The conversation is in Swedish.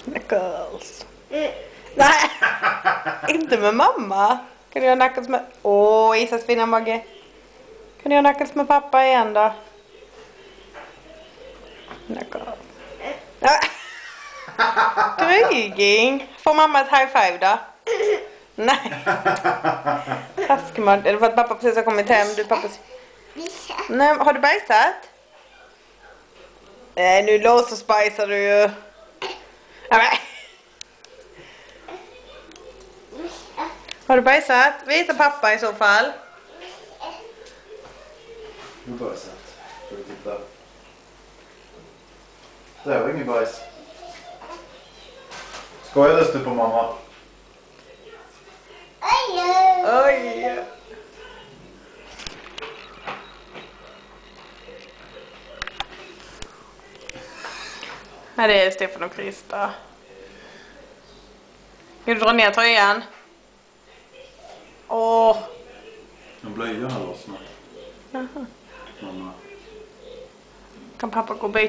Knuckles. Nej, inte med mamma. Kan du göra Knuckles med... Åh, Isas fina mage. Kan du göra Knuckles med pappa igen då? Knuckles. Dryging. Får mamma ett high five då? Nej. Taskmart. Är det för att pappa precis har kommit hem? Du pappas... Nej, har du bajsat? Nej, nu låser spicar du ju. Har du bajsat? Visa pappa i så fall. Nu har bajsat. Får du titta. Det var ingen bajs. Skojades du på mamma? Oj. Här är Stefan och Krista. Vill du dra ner tröjan? Åh. En blöja har lossnat. Jaha. Mamma. Kan pappa gå och byta?